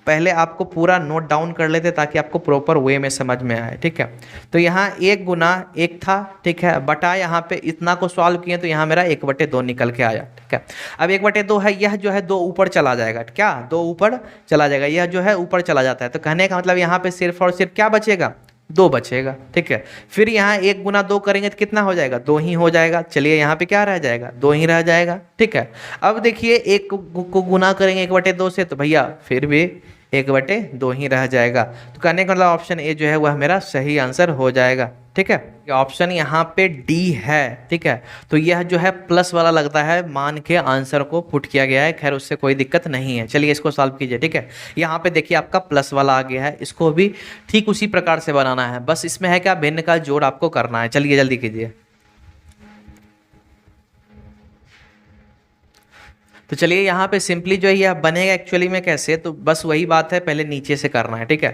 पहले आपको पूरा नोट डाउन कर लेते ताकि आपको प्रॉपर वे में समझ में आए। ठीक है, तो यहाँ 1 गुना 1 था, ठीक है, बटा यहाँ पे इतना को सॉल्व किए तो यहाँ मेरा 1/2 निकल के आया। ठीक है, अब 1/2 है, यह जो है 2 ऊपर चला जाएगा। क्या 2 ऊपर चला जाएगा, यह जो है ऊपर चला जाता है। तो कहने का मतलब यहाँ पे सिर्फ और सिर्फ क्या बचेगा, 2 बचेगा। ठीक है, फिर यहाँ 1 गुना 2 करेंगे तो कितना हो जाएगा, 2 ही हो जाएगा। चलिए यहाँ पे क्या रह जाएगा, 2 ही रह जाएगा। ठीक है, अब देखिए 1 को गुना करेंगे 1/2 से तो भैया फिर भी 1/2 ही रह जाएगा। तो कहने का मतलब ऑप्शन ए जो है वह मेरा सही आंसर हो जाएगा। ठीक है। ऑप्शन यहाँ पे डी है, ठीक है। तो यह जो है प्लस वाला लगता है, मान के आंसर को पुट किया गया है, खैर उससे कोई दिक्कत नहीं है। चलिए इसको सॉल्व कीजिए, ठीक है। यहाँ पे देखिए आपका प्लस वाला आ गया है, इसको भी ठीक उसी प्रकार से बनाना है, बस इसमें है क्या, भिन्न का जोड़ आपको करना है। चलिए जल्दी कीजिए। तो चलिए यहाँ पे सिंपली जो है यह बनेगा एक्चुअली में कैसे, तो बस वही बात है, पहले नीचे से करना है, ठीक है।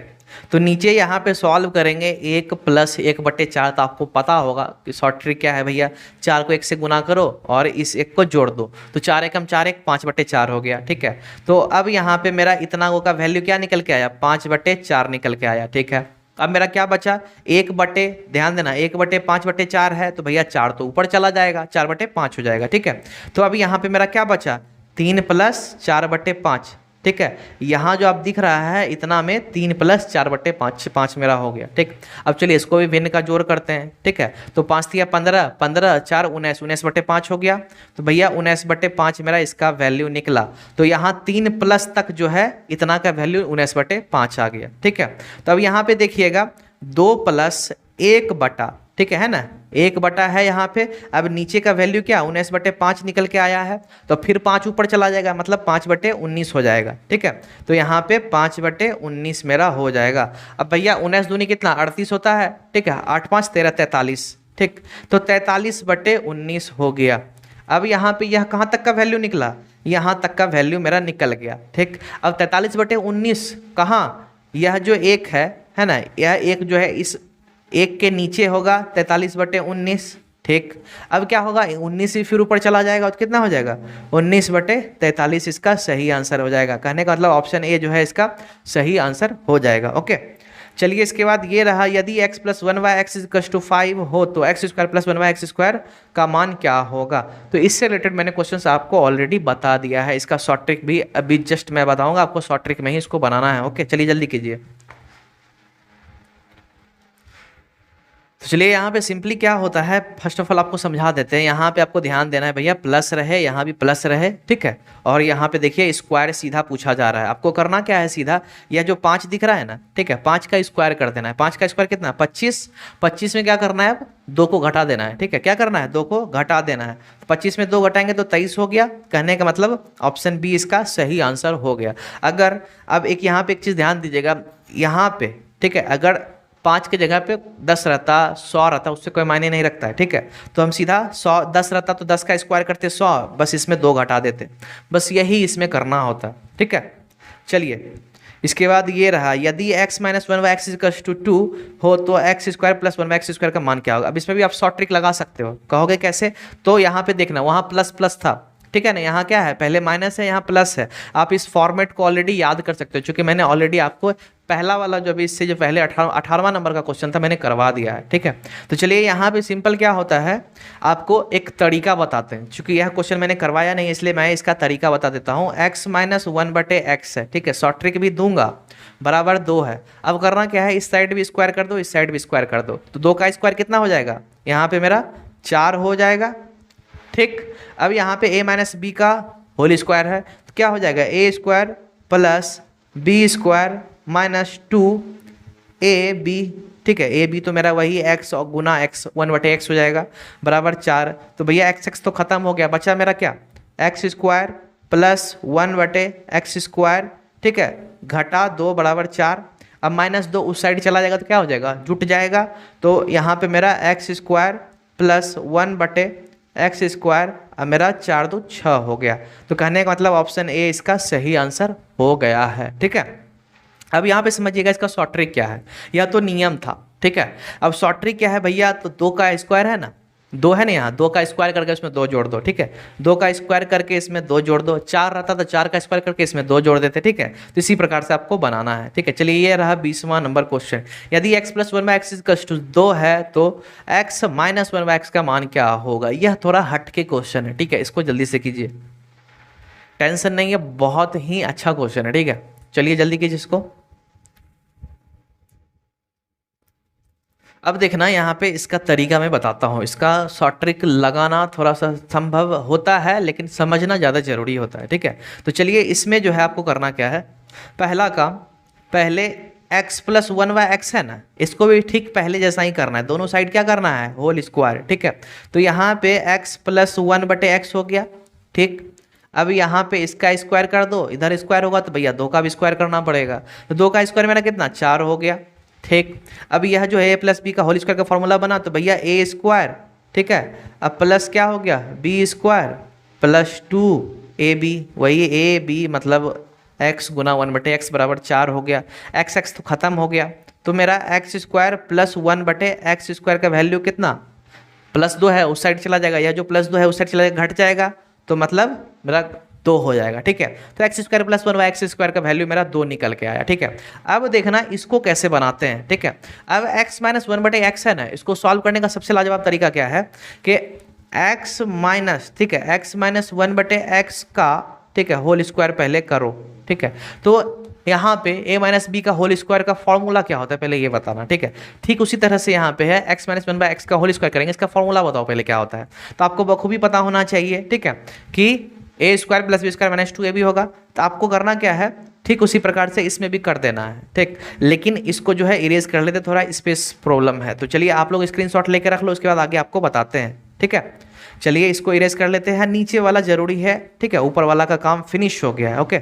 तो नीचे यहाँ पे सॉल्व करेंगे, 1+1/4, तो आपको पता होगा कि शॉर्ट ट्रिक क्या है भैया, 4 को 1 से गुना करो और इस 1 को जोड़ दो, तो 4 एकम 4, 1 5/4 हो गया, ठीक है। तो अब यहाँ पे मेरा इतना का वैल्यू क्या निकल के आया, 5/4 निकल के आया, ठीक है। अब मेरा क्या बचा, ध्यान देना 1/5/4 है, तो भैया 4 तो ऊपर चला जाएगा, 4/5 हो जाएगा, ठीक है। तो अब यहाँ पे मेरा क्या बचा, 3 + 4/5, ठीक है। यहाँ जो आप दिख रहा है इतना में 3 + 4/5, 5 मेरा हो गया, ठीक। अब चलिए इसको भी भिन्न का जोड़ करते हैं, ठीक है। तो 5 × 15, 15 4 19, 19/5 हो गया। तो भैया 19/5 मेरा इसका वैल्यू निकला। तो यहाँ 3+ तक जो है इतना का वैल्यू 19/5 आ गया, ठीक है। तो अब यहाँ पे देखिएगा 2 + 1/, ठीक है ना, 1/, है यहाँ पे। अब नीचे का वैल्यू क्या, 19/5 निकल के आया है, तो फिर 5 ऊपर चला जाएगा, मतलब 5/19 हो जाएगा, ठीक है। तो यहाँ पे 5/19 मेरा हो जाएगा। अब भैया 19 दूनी कितना, 38 होता है, ठीक है। 8 × 5 = 13, 43, ठीक। तो 43/19 हो गया। अब यहाँ पे यह कहाँ तक का वैल्यू निकला, यहाँ तक का वैल्यू मेरा निकल गया, ठीक। अब 43/19 कहाँ, यह जो 1 है ना, यह 1 जो है इस 1 के नीचे होगा, 43/19, ठीक। अब क्या होगा, 19 ही फिर ऊपर चला जाएगा, तो कितना हो जाएगा, 19/43 इसका सही आंसर हो जाएगा। कहने का मतलब ऑप्शन ए जो है इसका सही आंसर हो जाएगा, ओके। चलिए इसके बाद ये रहा, यदि x + 1y(x = 5) हो तो x² + 1y(x² का मान क्या होगा। तो इससे रिलेटेड मैंने क्वेश्चंस आपको ऑलरेडी बता दिया है, इसका शॉर्ट ट्रिक भी अभी जस्ट मैं बताऊंगा आपको, शॉर्ट ट्रिक में ही इसको बनाना है, ओके। चलिए जल्दी कीजिए। तो चलिए यहाँ पे सिंपली क्या होता है, फर्स्ट ऑफ ऑल आपको समझा देते हैं। यहाँ पे आपको ध्यान देना है भैया, प्लस रहे, यहाँ भी प्लस रहे, ठीक है। और यहाँ पे देखिए स्क्वायर सीधा पूछा जा रहा है, आपको करना क्या है, सीधा यह जो 5 दिख रहा है ना, ठीक है, 5 का स्क्वायर कर देना है। 5 का स्क्वायर कितना, 25, 25 में क्या करना है, अब 2 को घटा देना है, ठीक है। क्या करना है, 2 को घटा देना है। 25 में 2 घटाएंगे तो 23 हो गया। कहने का मतलब ऑप्शन बी इसका सही आंसर हो गया। अगर अब एक यहाँ पे एक चीज़ ध्यान दीजिएगा, यहाँ पे, ठीक है, अगर 5 की जगह पे 10 रहता, 100 रहता, उससे कोई मायने नहीं रखता है, ठीक है। तो हम सीधा 100, 10 रहता तो 10 का स्क्वायर करते 100, बस इसमें 2 घटा देते, बस यही इसमें करना होता, ठीक है। चलिए इसके बाद ये रहा, यदि x - 1y(x = 2) हो तो x² + 1y(x² का मान क्या होगा। अब इसमें भी आप शॉर्ट ट्रिक लगा सकते हो, कहोगे कैसे, तो यहाँ पे देखना, वहाँ प्लस प्लस था, ठीक है ना, यहाँ क्या है, पहले माइनस है, यहाँ प्लस है। आप इस फॉर्मेट को ऑलरेडी याद कर सकते हो, क्योंकि मैंने ऑलरेडी आपको पहला वाला जो भी इससे जो पहले 18वां नंबर का क्वेश्चन था मैंने करवा दिया है, ठीक है। तो चलिए यहाँ पे सिंपल क्या होता है, आपको एक तरीका बताते हैं, क्योंकि यह क्वेश्चन मैंने करवाया नहीं इसलिए मैं इसका तरीका बता देता हूँ। x - 1/x है, ठीक है, शॉर्ट ट्रिक भी दूंगा, बराबर 2 है। अब करना क्या है, इस साइड भी स्क्वायर कर दो, इस साइड भी स्क्वायर कर दो, तो 2 का स्क्वायर कितना हो जाएगा, यहाँ पे मेरा 4 हो जाएगा, ठीक। अब यहाँ पे a - b का होल स्क्वायर है, तो क्या हो जाएगा, a² + b² - 2ab, ठीक है। ab तो मेरा वही x और गुना x 1/x हो जाएगा, बराबर 4। तो भैया x तो खत्म हो गया, बचा मेरा क्या, x² + 1/x², ठीक है, घटा 2 बराबर 4। अब -2 उस साइड चला जाएगा तो क्या हो जाएगा, जुट जाएगा। तो यहाँ पे मेरा x² + 1/x², अब मेरा 4 × 2 = 6 हो गया। तो कहने का मतलब ऑप्शन ए इसका सही आंसर हो गया है, ठीक है। अब यहाँ पे समझिएगा इसका शॉर्ट ट्रिक क्या है, यह तो नियम था, ठीक है। अब शॉर्ट ट्रिक क्या है भैया, तो 2 का स्क्वायर है ना, 2 है ना, यहाँ 2 का स्क्वायर करके इसमें 2 जोड़ दो, ठीक है। 2 का स्क्वायर करके इसमें 2 जोड़ दो, 4 रहता तो 4 का स्क्वायर करके इसमें 2 जोड़ देते, ठीक है। तो इसी प्रकार से आपको बनाना है, ठीक है। चलिए ये रहा 20वां नंबर क्वेश्चन, यदि x + 1y(x = 2) है तो x - 1y(x) का मान क्या होगा। यह थोड़ा हट के क्वेश्चन है, ठीक है, इसको जल्दी से कीजिए, टेंशन नहीं है, बहुत ही अच्छा क्वेश्चन है, ठीक है। चलिए जल्दी कीजिए इसको। अब देखना यहाँ पे इसका तरीका मैं बताता हूँ, इसका शॉर्ट ट्रिक लगाना थोड़ा सा संभव होता है लेकिन समझना ज़्यादा ज़रूरी होता है, ठीक है। तो चलिए इसमें जो है आपको करना क्या है, पहला काम, पहले x plus one by x है ना, इसको भी ठीक पहले जैसा ही करना है, दोनों साइड क्या करना है, होल स्क्वायर। ठीक है, तो यहाँ पे एक्स प्लस वन बटे एक्स हो गया। ठीक, अब यहाँ पे इसका स्क्वायर कर दो, इधर स्क्वायर होगा तो भैया दो का भी स्क्वायर करना पड़ेगा, तो दो का स्क्वायर मेरा कितना, 4 हो गया। ठीक, अब यह जो है ए प्लस बी का होल स्क्वायर का फॉर्मूला बना, तो भैया ए स्क्वायर, ठीक है, अब प्लस क्या हो गया, बी स्क्वायर प्लस 2ab, वही ए बी मतलब x गुना 1/x बराबर 4 हो गया। x तो खत्म हो गया, तो मेरा x square plus 1/x square का वैल्यू कितना, +2 है, उस साइड चला जाएगा, या जो +2 है उस साइड चला जाएगा, घट जाएगा, तो मतलब मेरा 2 हो जाएगा। ठीक है, तो x square plus 1/x square का वैल्यू मेरा 2 निकल के आया। ठीक है, अब देखना इसको कैसे बनाते हैं। ठीक है, अब x माइनस 1/x है ना, इसको सॉल्व करने का सबसे लाजवाब तरीका क्या है कि x माइनस, ठीक है, x माइनस 1/x का, ठीक है, होल स्क्वायर पहले करो। ठीक है, तो यहाँ पे a माइनस बी का होल स्क्वायर का फॉर्मूला क्या होता है पहले ये बताना। ठीक है, ठीक उसी तरह से यहाँ पे है x माइनस 1/x का होल स्क्वायर करेंगे, इसका फॉर्मूला बताओ पहले क्या होता है, तो आपको बखूबी पता होना चाहिए। ठीक है, कि a square plus B square minus 2ab होगा, तो आपको करना क्या है, ठीक उसी प्रकार से इसमें भी कर देना है। ठीक, लेकिन इसको जो है इरेज कर लेते, थोड़ा स्पेस प्रॉब्लम है, तो चलिए आप लोग स्क्रीनशॉट लेके रख लो, उसके बाद आगे आपको बताते हैं। ठीक है, चलिए इसको इरेज कर लेते हैं, नीचे वाला जरूरी है। ठीक है, ऊपर वाला का काम फिनिश हो गया है। ओके,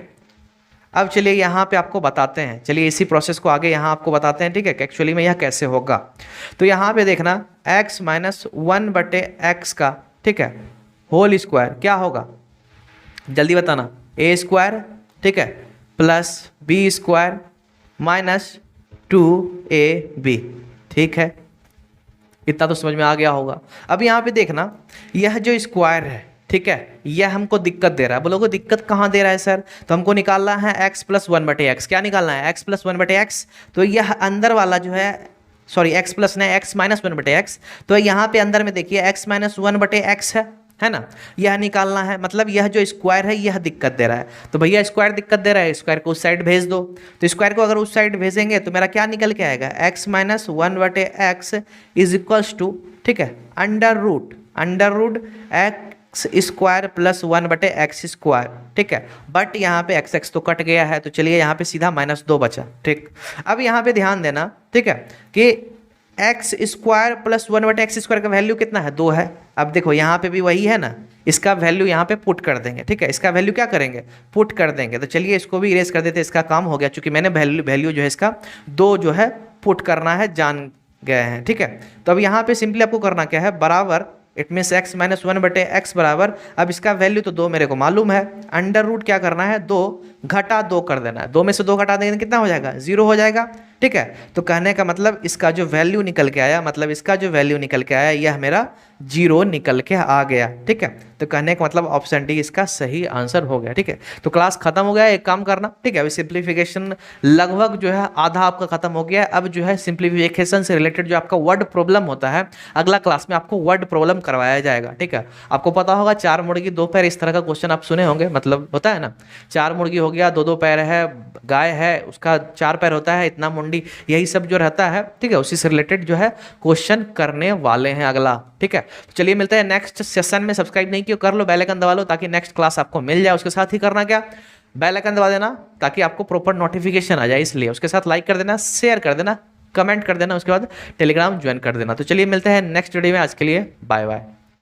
अब चलिए यहाँ पे आपको बताते हैं, चलिए इसी प्रोसेस को आगे यहाँ आपको बताते हैं। ठीक है, एक्चुअली में यह कैसे होगा, तो यहाँ पे देखना x माइनस 1/x का, ठीक है, होल स्क्वायर क्या होगा, जल्दी बताना, a स्क्वायर, ठीक है, plus b square minus 2ab। ठीक है, इतना तो समझ में आ गया होगा। अब यहाँ पे देखना यह जो स्क्वायर है, ठीक है, यह हमको दिक्कत दे रहा है। बोलोगे दिक्कत कहाँ दे रहा है सर, तो हमको निकालना है x प्लस 1/x। क्या निकालना है, x प्लस 1/x, तो यह अंदर वाला जो है, सॉरी x प्लस नहीं, x माइनस 1/x, तो यहाँ पे अंदर में देखिए x माइनस 1/x है ना, यह निकालना है, मतलब यह जो स्क्वायर है यह दिक्कत दे रहा है। तो भैया स्क्वायर दिक्कत दे रहा है, स्क्वायर को उस साइड भेज दो, तो स्क्वायर को अगर उस साइड भेजेंगे तो मेरा क्या निकल के आएगा, x minus 1/x is equals to, ठीक है, under root X square plus 1/x square. ठीक है, बट यहाँ पे x तो कट गया है, तो चलिए यहाँ पे सीधा -2 बचा। ठीक, अब यहाँ पे ध्यान देना, ठीक है, कि x square plus 1/x square का वैल्यू कितना है, 2 है। अब देखो यहाँ पे भी वही है ना, इसका वैल्यू यहाँ पे पुट कर देंगे। ठीक है, इसका वैल्यू क्या करेंगे, पुट कर देंगे, तो चलिए इसको भी इरेज कर देते, इसका काम हो गया, क्योंकि मैंने वैल्यू जो है इसका 2 जो है पुट करना है जान गए हैं। ठीक है, तो अब यहाँ पे सिंपली आपको करना क्या है, बराबर, it means x minus 1/x बराबर, अब इसका वैल्यू तो 2 मेरे को मालूम है, अंडर रूट क्या करना है, 2 घटा 2 कर देना है, 2 में से 2 घटा देंगे कितना हो जाएगा, 0 हो जाएगा। ठीक है, तो कहने का मतलब इसका जो वैल्यू निकल के आया, मतलब इसका जो वैल्यू निकल के आया यह मेरा 0 निकल के आ गया। ठीक है, तो कहने का मतलब ऑप्शन डी इसका सही आंसर हो गया। ठीक है, तो क्लास खत्म हो गया, एक काम करना, ठीक है, अभी सिंप्लीफिकेशन लगभग जो है आधा आपका खत्म हो गया। अब जो है सिंप्लीफिकेशन से रिलेटेड जो आपका वर्ड प्रॉब्लम होता है, अगला क्लास में आपको वर्ड प्रॉब्लम करवाया जाएगा। ठीक है, आपको पता होगा 4 मुर्गी 2 पैर, इस तरह का क्वेश्चन आप सुने होंगे, मतलब होता है ना, 4 मुर्गी हो गया, 2 पैर है, गाय है उसका 4 पैर होता है, इतना मुंडी, यही सब जो रहता है। ठीक है, उसी से रिलेटेड जो है क्वेश्चन करने वाले हैं अगला। ठीक है, तो चलिए मिलते हैं नेक्स्ट सेशन में। सब्सक्राइब नहीं किया कर लो, बेल आइकन दबा लो, ताकि नेक्स्ट क्लास आपको मिल जाए। उसके साथ ही करना क्या, बेल आइकन दबा देना ताकि आपको प्रॉपर नोटिफिकेशन आ जाए, इसलिए उसके साथ लाइक कर देना, शेयर कर देना, कमेंट कर देना, उसके बाद टेलीग्राम ज्वाइन कर देना। तो चलिए मिलते हैं नेक्स्ट वीडियो में, आज के लिए बाय बाय।